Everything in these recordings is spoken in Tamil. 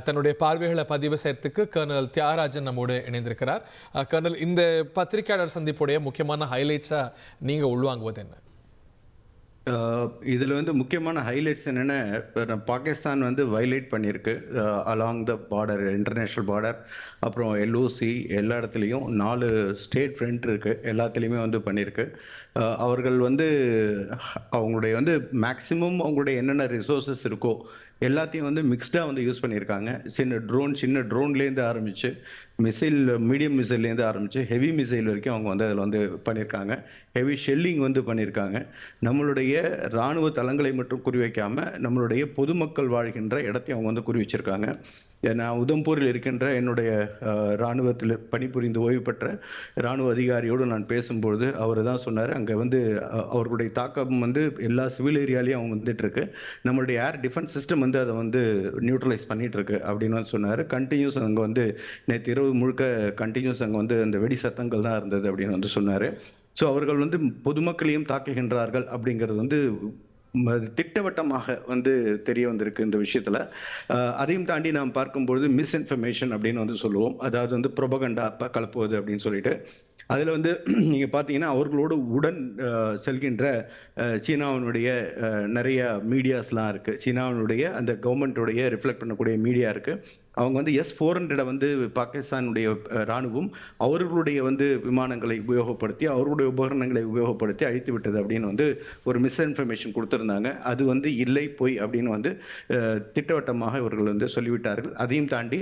தன்னுடைய பார்வைகளை பதிவு செய்யறதுக்கு கர்னல் தியாகராஜன் நம்மோடு இணைந்திருக்கிறார். கர்னல், இந்த பத்திரிகையாளர் சந்திப்புடைய முக்கியமான ஹைலைட்ஸா நீங்க உள்வாங்குவது என்ன? இதில் வந்து முக்கியமான ஹைலைட்ஸ் என்னென்னா, பாகிஸ்தான் வந்து வயலேட் பண்ணியிருக்கு along the border, international border, அப்புறம் எல்ஓசி, எல்லா இடத்துலையும் 4 ஸ்டேட் ஃப்ரண்ட் இருக்குது, எல்லாத்துலேயுமே வந்து பண்ணியிருக்கு. அவர்கள் வந்து அவங்களுடைய வந்து மேக்ஸிமம் அவங்களுடைய என்னென்ன ரிசோர்ஸஸ் இருக்கோ எல்லாத்தையும் வந்து மிக்ஸ்டாக வந்து யூஸ் பண்ணியிருக்காங்க. சின்ன ட்ரோன்லேருந்து ஆரம்பித்து மிசைல், மீடியம் மிசைல்லேருந்து ஆரம்பித்து ஹெவி மிசைல் வரைக்கும் அவங்க வந்து அதில் வந்து பண்ணியிருக்காங்க. ஹெவி ஷெல்லிங் வந்து பண்ணியிருக்காங்க. நம்மளுடைய இராணுவ தளங்களை மட்டும் குறிவைக்காமல் நம்மளுடைய பொதுமக்கள் வாழ்கின்ற இடத்தையும் அவங்க வந்து குறி வச்சிருக்காங்க. நான் உதம்பூரில் இருக்கின்ற என்னுடைய இராணுவத்தில் பணிபுரிந்து ஓய்வு பெற்ற இராணுவ அதிகாரியோடு நான் பேசும்பொழுது அவர் தான் சொன்னார், அங்கே வந்து அவர்களுடைய தாக்கம் வந்து எல்லா சிவில் ஏரியாலையும் அவங்க வந்துட்டுருக்கு, நம்மளுடைய ஏர் டிஃபென்ஸ் சிஸ்டம் வந்து அதை வந்து நியூட்ரலைஸ் பண்ணிகிட்ருக்கு அப்படின்னு வந்து சொன்னார். கண்டினியூஸ் அங்கே வந்து நேற்று இரவு முழுக்க கண்டினியூஸ் அங்கே வந்து அந்த வெடி சத்தங்கள் தான் இருந்தது அப்படின்னு வந்து சொன்னார். ஸோ அவர்கள் வந்து பொதுமக்களையும் தாக்குகின்றார்கள் அப்படிங்கிறது வந்து திட்டவட்டமாக வந்து தெரிய வந்திருக்கு இந்த விஷயத்தில். அதையும் தாண்டி நாம் பார்க்கும்பொழுது மிஸ்இன்ஃபர்மேஷன் அப்படின்னு வந்து சொல்லுவோம், அதாவது வந்து ப்ரொபகண்டா கலப்புவது அப்படின்னு சொல்லிட்டு. அதில் வந்து நீங்கள் பார்த்தீங்கன்னா அவர்களோடு உடன் செல்கின்ற சீனாவினுடைய நிறைய மீடியாஸ்லாம் இருக்குது. சீனாவினுடைய அந்த கவர்மெண்ட்டுடைய ரிஃப்ளெக்ட் பண்ணக்கூடிய மீடியா இருக்குது. அவங்க வந்து S-400 வந்து பாகிஸ்தானுடைய இராணுவம் அவர்களுடைய வந்து விமானங்களை உபயோகப்படுத்தி, அவர்களுடைய உபகரணங்களை உபயோகப்படுத்தி அழித்து விட்டது அப்படின்னு வந்து ஒரு மிஸ்இன்ஃபர்மேஷன் கொடுத்துருந்தாங்க. அது வந்து இல்லை, பொய் அப்படின்னு வந்து திட்டவட்டமாக இவர்கள் வந்து சொல்லிவிட்டார்கள். அதையும் தாண்டி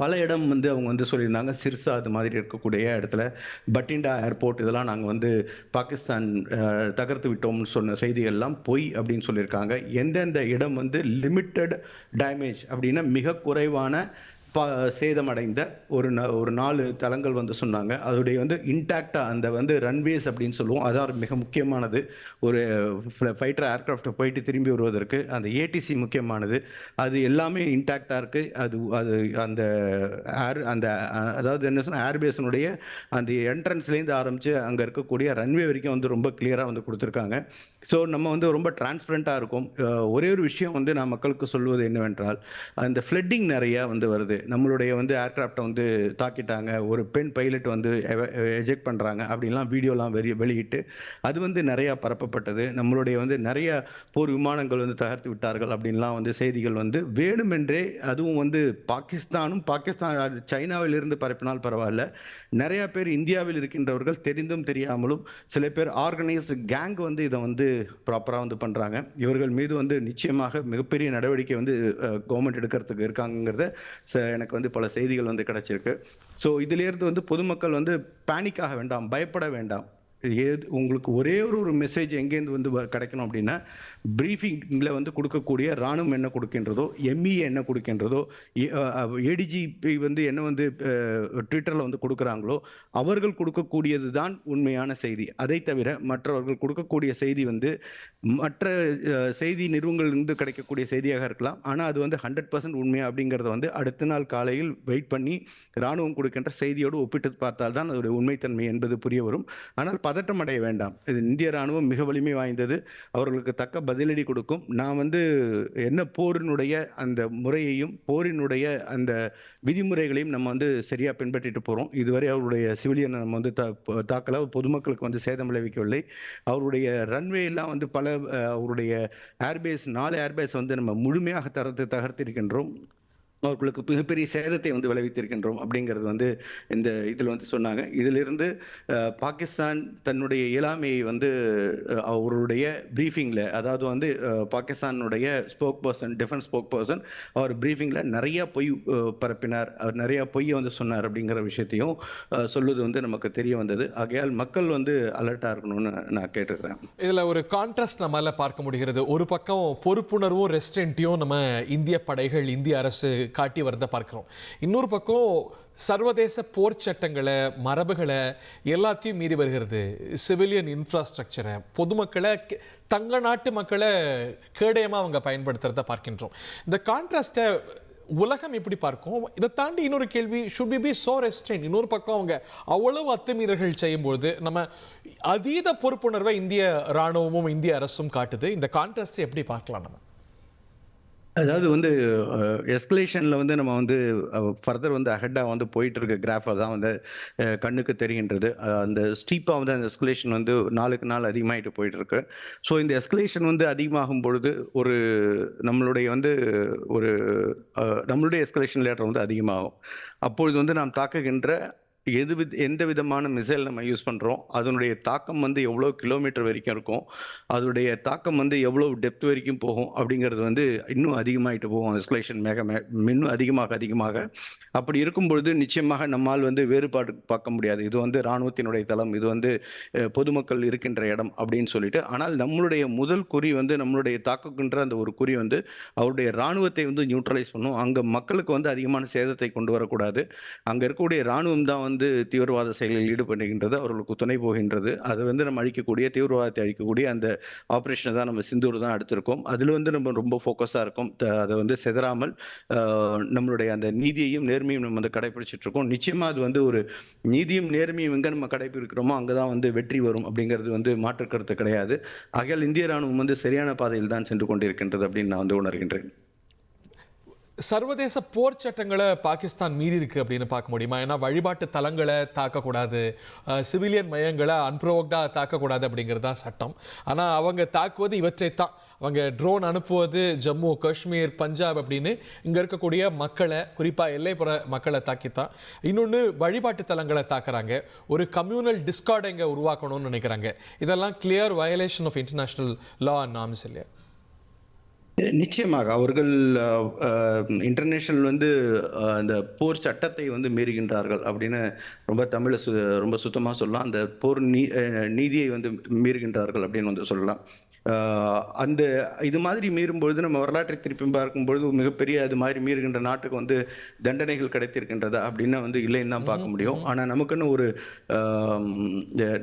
பல இடம் வந்து அவங்க வந்து சொல்லியிருந்தாங்க, சிர்சா அது மாதிரி இருக்கக்கூடிய இடத்துல, பட்டிண்டா ஏர்போர்ட், இதெல்லாம் நாங்கள் வந்து பாகிஸ்தான் தகர்த்து விட்டோம்னு சொன்ன செய்திகள்லாம் பொய் அப்படின்னு சொல்லியிருக்காங்க. எந்தெந்த இடம் வந்து லிமிட்டட் டேமேஜ் அப்படின்னா மிக குறைவான சேதமடைந்த ஒரு 4 தளங்கள் வந்து சொன்னாங்க. அதோடைய வந்து இன்டாக்டாக அந்த வந்து ரன்வேஸ் அப்படின்னு சொல்லுவோம், அதான் மிக முக்கியமானது. ஒரு ஃபைட்டர் ஏர்க்ராஃப்டை போயிட்டு திரும்பி வருவதற்கு அந்த ஏடிசி முக்கியமானது. அது எல்லாமே இன்டாக்டாக இருக்குது. அது அந்த அந்த அதாவது என்ன சொன்னால் ஏர்பேஸினுடைய அந்த என்ட்ரன்ஸ்லேருந்து ஆரம்பித்து அங்கே இருக்கக்கூடிய ரன்வே வரைக்கும் வந்து ரொம்ப கிளியராக வந்து கொடுத்துருக்காங்க. ஸோ நம்ம வந்து ரொம்ப டிரான்ஸ்பரண்ட்டாக இருக்கும். ஒரே ஒரு விஷயம் வந்து நான் மக்களுக்கு சொல்வது என்னவென்றால், அந்த ஃப்ளட்டிங் நிறையா வந்து வருது. நம்மளுடைய வந்து ஏர்கிராஃப்டை வந்து தாக்கிட்டாங்க, ஒரு பெண் பைலட் வந்து எஜெக்ட் பண்ணுறாங்க அப்படின்லாம் வீடியோலாம் வெளியிட்டு அது வந்து நிறையா பரப்பப்பட்டது. நம்மளுடைய வந்து நிறைய போர் விமானங்கள் வந்து தகர்த்து விட்டார்கள் அப்படின்லாம் வந்து செய்திகள் வந்து வேணுமென்றே, அதுவும் வந்து பாகிஸ்தான் சைனாவிலிருந்து பரப்பினால் பரவாயில்ல, நிறையா பேர் இந்தியாவில் இருக்கின்றவர்கள் தெரிந்தும் தெரியாமலும் சில பேர் ஆர்கனைஸ்டு கேங் வந்து இதை வந்து ப்ராப்பராக வந்து பண்ணுறாங்க. இவர்கள் மீது வந்து நிச்சயமாக மிகப்பெரிய நடவடிக்கை வந்து கவர்மெண்ட் எடுக்கிறதுக்கு இருக்காங்கிறத எனக்கு வந்து பல செய்திகள் வந்து கிடைச்சிருக்கு. ஸோ இதிலேருந்து வந்து பொதுமக்கள் வந்து பேனிக் ஆக வேண்டாம், பயப்பட வேண்டாம். உங்களுக்கு ஒரே ஒரு மெசேஜ் எங்கேருந்து வந்து கிடைக்கணும் அப்படின்னா, ப்ரீஃபிங்கில் வந்து கொடுக்கக்கூடிய இராணுவம் என்ன கொடுக்கின்றதோ, எம்இ என்ன கொடுக்கின்றதோ, ஏடிஜிபி வந்து என்ன வந்து ட்விட்டரில் வந்து கொடுக்குறாங்களோ அவர்கள் கொடுக்கக்கூடியது தான் உண்மையான செய்தி. அதை தவிர மற்றவர்கள் கொடுக்கக்கூடிய செய்தி வந்து மற்ற செய்தி நிறுவனங்களிலிருந்து கிடைக்கக்கூடிய செய்தியாக இருக்கலாம், ஆனால் அது வந்து 100% உண்மையா அப்படிங்கிறத வந்து அடுத்த நாள் காலையில் வெயிட் பண்ணி இராணுவம் கொடுக்கின்ற செய்தியோடு ஒப்பிட்டு பார்த்தால் தான் அதோடைய உண்மைத்தன்மை என்பது புரிய வரும். ஆனால் பதட்டம் அடைய வேண்டாம். இது இந்திய இராணுவம் மிக வலிமை வாய்ந்தது, அவர்களுக்கு தக்க பதிலடி கொடுக்கும். நான் வந்து என்ன போரினுடைய அந்த முறையையும் போரினுடைய அந்த விதிமுறைகளையும் நம்ம வந்து சரியாக பின்பற்றிட்டு போகிறோம். இதுவரை அவருடைய சிவிலியனை நம்ம வந்து தாக்கல, பொதுமக்களுக்கு வந்து சேதம் விளைவிக்கவில்லை. அவருடைய ரன்வே எல்லாம் வந்து பல அவருடைய ஏர்பேஸ் 4 ஏர்பேஸ் வந்து நம்ம முழுமையாக தகர்த்திருக்கின்றோம். அவர்களுக்கு மிகப்பெரிய சேதத்தை வந்து விளைவித்திருக்கின்றோம் அப்படிங்கிறது வந்து இந்த இதில் வந்து சொன்னாங்க. இதிலிருந்து பாகிஸ்தான் தன்னுடைய இயலாமையை வந்து அவருடைய ப்ரீஃபிங்கில், அதாவது வந்து பாகிஸ்தானுடைய டிஃபென்ஸ் ஸ்போக் பர்சன் அவர் ப்ரீஃபிங்கில் நிறையா பொய் பரப்பினார், அவர் நிறையா பொய்யை வந்து சொன்னார் அப்படிங்கிற விஷயத்தையும் சொல்லுவது வந்து நமக்கு தெரிய வந்தது. ஆகையால் மக்கள் வந்து அலர்ட்டாக இருக்கணும்னு நான் கேட்டுக்கிறேன். இதில் ஒரு கான்ட்ராஸ்ட் நம்மளால் பார்க்க முடிகிறது. ஒரு பக்கம் பொறுப்புணர்வும் ரெஸ்ட்ரென்ட்டையும் நம்ம இந்திய படைகள், இந்திய அரசு காட்டி வரத பார்க்கிறோம். இன்னொரு பக்கம் சர்வதேச போர் சட்டங்களை, மரபுகளை எல்லாத்தையும் மீறி வருகிறது. சிவிலியன் இன்ஃப்ராஸ்ட்ரக்சரை, பொதுமக்களை, தங்க நாட்டு மக்களை கேடயமாக அவங்க பயன்படுத்துறத பார்க்கின்றோம். இந்த கான்ட்ராஸ்டை உலகம் எப்படி பார்க்கும்? இதை தாண்டி இன்னொரு கேள்வி, ஷுட் பி சோ ரெஸ்ட்ரெயின். இன்னொரு பக்கம் அவங்க அவ்வளவு அத்துமீறல்கள் செய்யும்போது நம்ம அதீத பொறுப்புணர்வை இந்திய இராணுவமும் இந்திய அரசும் காட்டுது. இந்த கான்ட்ராஸ்டை எப்படி பார்க்கலாம் நம்ம? அதாவது வந்து எஸ்கலேஷனில் வந்து நம்ம வந்து ஃபர்தர் வந்து அஹெட்டாக வந்து போயிட்டு இருக்க கிராஃபை தான் வந்து கண்ணுக்கு தெரிகின்றது. அந்த ஸ்டீப்பாக வந்து அந்த எஸ்கலேஷன் வந்து நாளுக்கு நாள் அதிகமாகிட்டு போயிட்டு இருக்கு. ஸோ இந்த எஸ்கலேஷன் வந்து அதிகமாகும் பொழுது ஒரு நம்மளுடைய வந்து ஒரு நம்மளுடைய எஸ்கலேஷன் லேட்டர் வந்து அதிகமாகும். அப்பொழுது வந்து நாம் தாக்குகின்ற எந்த விதமான மிசைல் நம்ம யூஸ் பண்ணுறோம், அதனுடைய தாக்கம் வந்து எவ்வளோ கிலோமீட்டர் வரைக்கும் இருக்கும், அதனுடைய தாக்கம் வந்து எவ்வளோ டெப்த் வரைக்கும் போகும் அப்படிங்கிறது வந்து இன்னும் அதிகமாகிட்டு போகும். எஸ்கலேஷன் இன்னும் அதிகமாக அப்படி இருக்கும் பொழுது நிச்சயமாக நம்மால் வந்து வேறுபாடு பார்க்க முடியாது. இது வந்து இராணுவத்தினுடைய தளம், இது வந்து பொதுமக்கள் இருக்கின்ற இடம் அப்படின்னு சொல்லிட்டு. ஆனால் நம்மளுடைய முதல் குறி வந்து நம்மளுடைய தாக்குகின்ற அந்த ஒரு குறி வந்து அவருடைய இராணுவத்தை வந்து நியூட்ரலைஸ் பண்ணும். அங்கே மக்களுக்கு வந்து அதிகமான சேதத்தை கொண்டு வரக்கூடாது. அங்கே இருக்கக்கூடிய இராணுவம் தான் வந்து தீவிரவாத செயலில் ஈடுபடுகின்றது, அவர்களுக்கு துணை போகின்றது. அது வந்து நம்ம அழிக்கக்கூடிய தீவிரவாதத்தை அழிக்கக்கூடிய அந்த ஆப்ரேஷனை தான் நம்ம சிந்தூர் தான் எடுத்திருக்கோம். அதில் வந்து நம்ம ரொம்ப ஃபோக்கஸாக இருக்கோம். அதை வந்து செதறாமல் நம்மளுடைய அந்த நீதியையும் நேர்மையும் நம்ம வந்து கடைபிடிச்சிட்டு இருக்கோம். நிச்சயமா அது வந்து ஒரு நீதியும் நேர்மையும் எங்கே நம்ம கடைபிடிக்கிறோமோ அங்கே தான் வந்து வெற்றி வரும் அப்படிங்கிறது வந்து மாற்று கருத்து கிடையாது. ஆகையால் இந்திய ராணுவம் வந்து சரியான பாதையில் தான் சென்று கொண்டிருக்கின்றது அப்படின்னு நான் வந்து உணர்கின்றேன். சர்வதேச போர் சட்டங்களை பாகிஸ்தான் மீறி இருக்கு அப்படின்னு பார்க்க முடியுமா? ஏன்னா வழிபாட்டு தலங்களை தாக்கக்கூடாது, சிவிலியன் மையங்களை அன்ப்ரோவோக்டாக தாக்கக்கூடாது அப்படிங்கிறது தான் சட்டம். ஆனால் அவங்க தாக்குவது இவற்றைத்தான். அவங்க ட்ரோன் அனுப்புவது ஜம்மு காஷ்மீர் பஞ்சாப் அப்படின்னு இங்கே இருக்கக்கூடிய மக்களை, குறிப்பாக எல்லைப்புற மக்களை தாக்கித்தான். இன்னொன்று வழிபாட்டு தலங்களை தாக்குறாங்க, ஒரு கம்யூனல் டிஸ்கார்டை இங்கே உருவாக்கணும்னு நினைக்கிறாங்க. இதெல்லாம் clear violation of international law and norms இல்லையா? நிச்சயமாக அவர்கள் இன்டர்நேஷனல் வந்து அந்த போர் சட்டத்தை வந்து மீறுகின்றார்கள் அப்படின்னு ரொம்ப ரொம்ப சுத்தமாக சொல்லலாம். அந்த போர் நீதியை வந்து மீறுகின்றார்கள் அப்படின்னு வந்து சொல்லலாம். அந்த இது மாதிரி மீறும்பொழுது நம்ம வரலாற்றை திருப்பி பார்க்கும்பொழுது மிகப்பெரிய அது மாதிரி மீறுகின்ற நாட்டுக்கு வந்து தண்டனைகள் கிடைத்திருக்கின்றதா அப்படின்னா வந்து இல்லைன்னு தான் பார்க்க முடியும். ஆனால் நமக்குன்னு ஒரு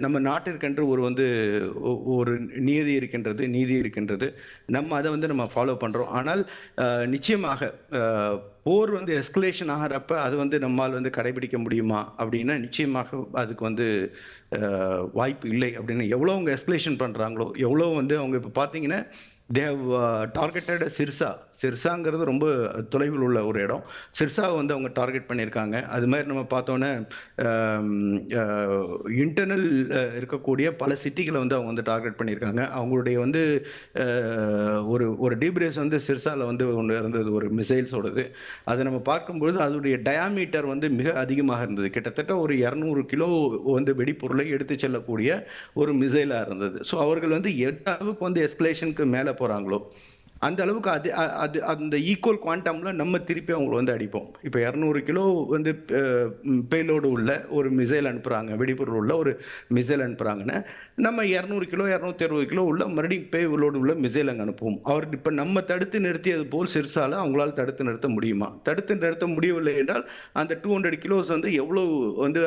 நம்ம நாட்டிற்கென்று ஒரு வந்து ஒரு நீதி இருக்கின்றது. நம்ம அதை வந்து நம்ம ஃபாலோ பண்றோம். ஆனால் நிச்சயமாக போர் வந்து எஸ்கலேஷன் ஆகிறப்ப அது வந்து நம்மால் வந்து கடைபிடிக்க முடியுமா அப்படின்னா நிச்சயமாக அதுக்கு வந்து வாய்ப்பு இல்லை. அப்படின்னு எவ்வளோ அவங்க எஸ்கலேஷன் பண்ணுறாங்களோ, எவ்வளோ வந்து அவங்க இப்போ பார்த்தீங்கன்னா தே ஹவ் டார்கெட்டட் சிர்சாங்கிறது ரொம்ப தொலைவில் உள்ள ஒரு இடம். சிர்சாவை வந்து அவங்க டார்கெட் பண்ணியிருக்காங்க. அது மாதிரி நம்ம பார்த்தோன்னே இன்டர்னல் இருக்கக்கூடிய பல சிட்டிகளை வந்து அவங்க வந்து டார்கெட் பண்ணியிருக்காங்க. அவங்களுடைய வந்து ஒரு டீப்ரேஸ் வந்து சிர்சாவில் வந்து ஒன்று இருந்தது, ஒரு மிசைல்ஸோடது. அதை நம்ம பார்க்கும்பொழுது அதனுடைய டயாமீட்டர் வந்து மிக அதிகமாக இருந்தது. கிட்டத்தட்ட ஒரு 200 கிலோ வந்து வெடிப்பொருளை எடுத்து செல்லக்கூடிய ஒரு மிசைலாக இருந்தது. ஸோ அவர்கள் வந்து எந்த அளவுக்கு வந்து எஸ்கலேஷனுக்கு மேலே போகிறாங்களோ அந்த அளவுக்கு அது அந்த ஈக்குவல் குவாண்டம்ல நம்ம திருப்பி அவங்களை வந்து அடிப்போம். இப்போ 200 கிலோ வந்து பேலோடு உள்ள ஒரு மிசைல் அனுப்புகிறாங்க, வெடிப்பொருள் உள்ள ஒரு மிசைல் அனுப்புகிறாங்கன்னா நம்ம 200 கிலோ 260 கிலோ உள்ள மறுபடியும் பேலோடு உள்ள மிசைல் அங்கே அனுப்புவோம். அவர் இப்போ நம்ம தடுத்து நிறுத்தியது போல் சிர்சால அவங்களால தடுத்து நிறுத்த முடியுமா? தடுத்து நிறுத்த முடியவில்லை என்றால் அந்த 200 கிலோஸ் வந்து எவ்வளோ வந்து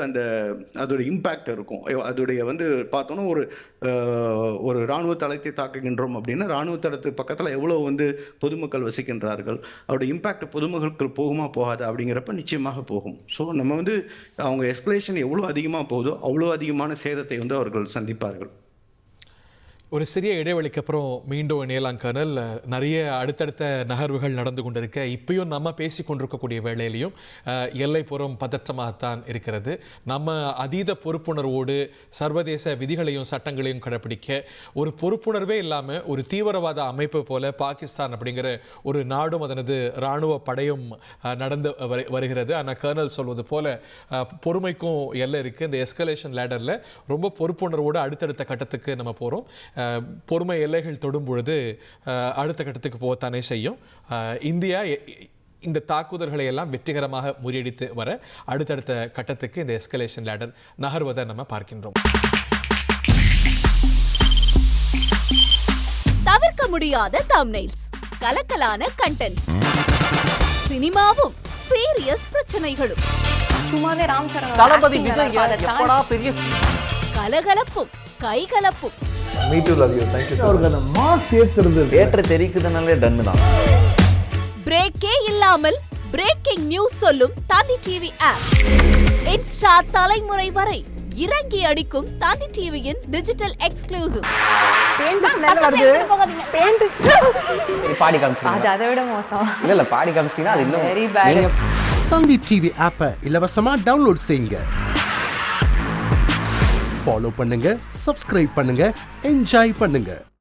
அதோட இம்பேக்ட் இருக்கும். அதோடைய வந்து பார்த்தோன்னா ஒரு இராணுவ தளத்தை தாக்குகின்றோம் அப்படின்னா இராணுவ தளத்துக்கு பக்கத்தில் எவ்வளோ வந்து பொதுமக்கள் வசிக்கின்றார்கள், அவருடைய இம்பாக்ட் பொதுமக்களுக்கு போகுமா போகாது அப்படிங்கிறப்ப நிச்சயமாக போகும். ஸோ நம்ம வந்து அவங்க எஸ்கலேஷன் எவ்வளோ அதிகமாக போகுதோ அவ்வளோ அதிகமான சேதத்தை வந்து அவர்கள் சந்திப்பார்கள். ஒரு சிறிய இடைவெளிக்கு அப்புறம் மீண்டும் இணையலாம் கர்னல். நிறைய அடுத்தடுத்த நகர்வுகள் நடந்து கொண்டிருக்க இப்பயும் நம்ம பேசி கொண்டிருக்கக்கூடிய வேளையிலையும் எல்லைப்புறம் பதற்றமாகத்தான் இருக்கிறது. நம்ம அதீத பொறுப்புணர்வோடு சர்வதேச விதிகளையும் சட்டங்களையும் கடைப்பிடிக்க ஒரு பொறுப்புணர்வே இல்லாமல் ஒரு தீவிரவாத அமைப்பு போல பாகிஸ்தான் அப்படிங்கிற ஒரு நாடும் அதனது இராணுவ படையும் நடந்து வருகிறது. ஆனால் கர்னல் சொல்வது போல பொறுமைக்கும் எல்லை இருக்குது. இந்த எஸ்கலேஷன் லேடரில் ரொம்ப பொறுப்புணர்வோடு அடுத்தடுத்த கட்டத்துக்கு நம்ம போகிறோம். பொறுமை எல்லைகள் தொடும் பொழுது அடுத்த கட்டத்துக்கு போகத்தானே செய்யும். இந்தியா இந்த தாக்குதல்களை எல்லாம் வெற்றிகரமாக முறியடித்து வர அடுத்தடுத்த கட்டத்துக்கு இந்த எஸ்கலேஷன் லேடர் நகர்வதை நம்ம பார்க்கின்றோம். தவிர்க்க முடியாத தம்ப்நெயில்ஸ், கலக்கலான கண்டென்ட்ஸ், சினிமாவும் சீரியஸ் பிரச்சனைகளும், சும்மாவே ராம் சரண் தளபதி விஜய் எப்படா பெரிய கலகலப்பும் கைகலப்பும். Me too love you. Thank you sir. அவர்களை மாஸ் ஏத்துறது ஏற்ற தெரிக்குதுனாலே டன் தான். பிரேக்கே இல்லாமல் பிரேக்கிங் நியூஸ் சொல்லும் தந்தி டிவி ஆப். இன்ஸ்டா தலைமுறை வரை இறங்கி அடிக்கும் தந்தி டிவியின் டிஜிட்டல் எக்ஸ்க்ளூசிவ். பாடி காமிச்சிங்க. அது அதை விட மோசம். இல்ல பாடி காமிச்சிங்கன்னா அது இன்னும் வெரி பேட். தந்தி டிவி ஆப்பை இலவசமா டவுன்லோட் செய்யுங்க. ஃபாலோ பண்ணுங்க, சப்ஸ்கிரைப் பண்ணுங்க, என்ஜாய் பண்ணுங்க.